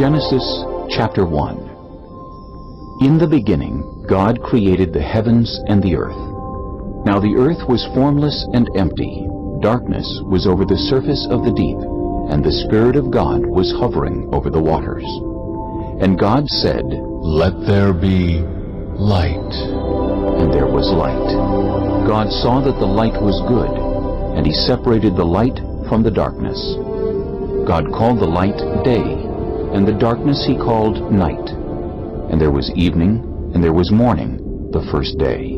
Genesis chapter 1. In the beginning, God created the heavens and the earth. Now the earth was formless and empty. Darkness was over the surface of the deep, and the Spirit of God was hovering over the waters. And God said, "Let there be light." And there was light. God saw that the light was good, and He separated the light from the darkness. God called the light day, and the darkness He called night. And there was evening, and there was morning, the first day.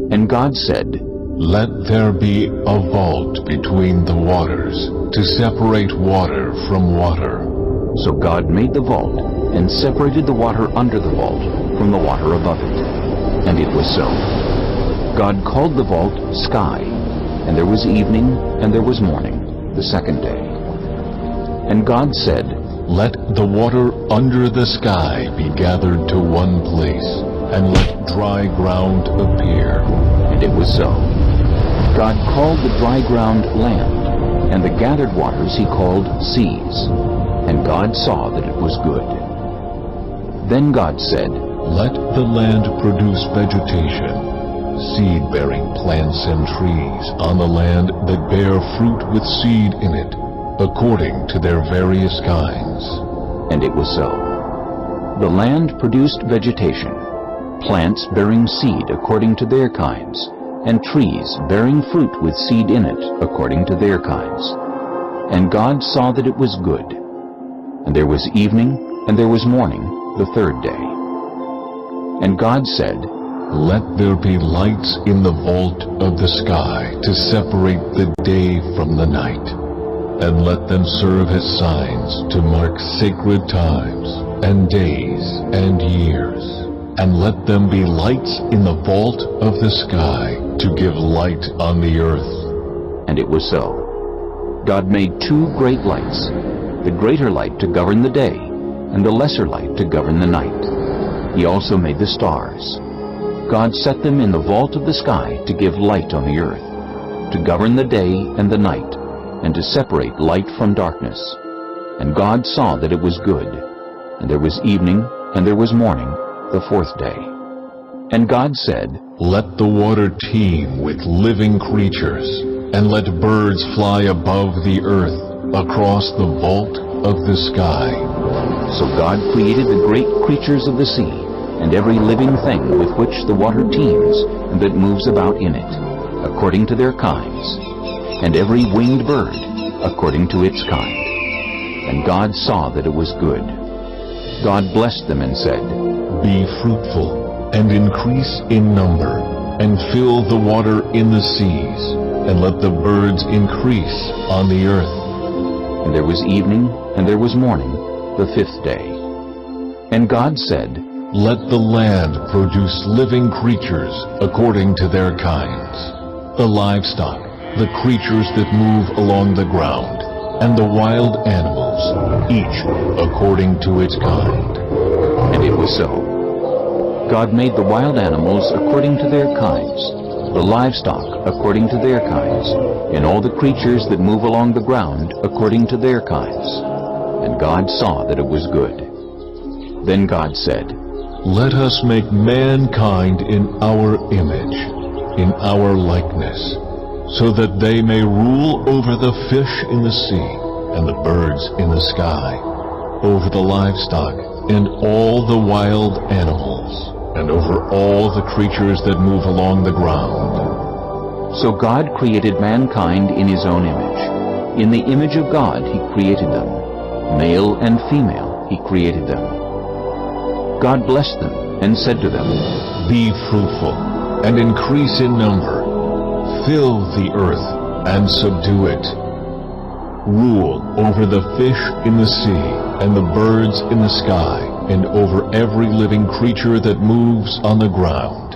And God said, "Let there be a vault between the waters, to separate water from water." So God made the vault, and separated the water under the vault from the water above it. And it was so. God called the vault sky, and there was evening, and there was morning, the second day. And God said, "Let the water under the sky be gathered to one place, and let dry ground appear." And it was so. God called the dry ground land, and the gathered waters He called seas. And God saw that it was good. Then God said, "Let the land produce vegetation, seed-bearing plants and trees on the land that bear fruit with seed in it, according to their various kinds." And it was so. The land produced vegetation, plants bearing seed according to their kinds, and trees bearing fruit with seed in it according to their kinds. And God saw that it was good. And there was evening, and there was morning, the third day. And God said, "Let there be lights in the vault of the sky to separate the day from the night, and let them serve as signs to mark sacred times and days and years. And let them be lights in the vault of the sky to give light on the earth." And it was so. God made two great lights, the greater light to govern the day, and the lesser light to govern the night. He also made the stars. God set them in the vault of the sky to give light on the earth, to govern the day and the night, and to separate light from darkness. And God saw that it was good. And there was evening, and there was morning, the fourth day. And God said, "Let the water teem with living creatures, and let birds fly above the earth across the vault of the sky." So God created the great creatures of the sea, and every living thing with which the water teems and that moves about in it, according to their kinds, and every winged bird according to its kind. And God saw that it was good. God blessed them and said, "Be fruitful, and increase in number, and fill the water in the seas, and let the birds increase on the earth." And there was evening, and there was morning, the fifth day. And God said, "Let the land produce living creatures according to their kinds, the livestock, the creatures that move along the ground, and the wild animals, each according to its kind." And it was so. God made the wild animals according to their kinds, the livestock according to their kinds, and all the creatures that move along the ground according to their kinds. And God saw that it was good. Then God said, "Let us make mankind in our image, in our likeness, so that they may rule over the fish in the sea, and the birds in the sky, over the livestock, and all the wild animals, and over all the creatures that move along the ground." So God created mankind in His own image. In the image of God He created them. Male and female He created them. God blessed them and said to them, "Be fruitful, and increase in number. Fill the earth, and subdue it. Rule over the fish in the sea, and the birds in the sky, and over every living creature that moves on the ground."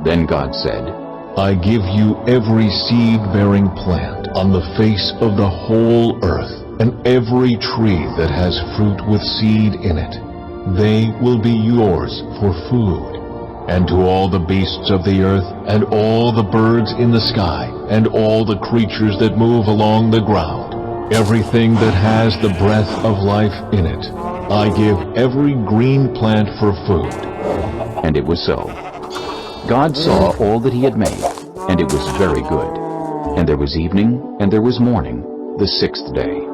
Then God said, "I give you every seed-bearing plant on the face of the whole earth, and every tree that has fruit with seed in it. They will be yours for food. And to all the beasts of the earth, and all the birds in the sky, and all the creatures that move along the ground, everything that has the breath of life in it. I give every green plant for food. And it was so. God saw all that he had made, and it was very good. And there was evening, and there was morning, the sixth day.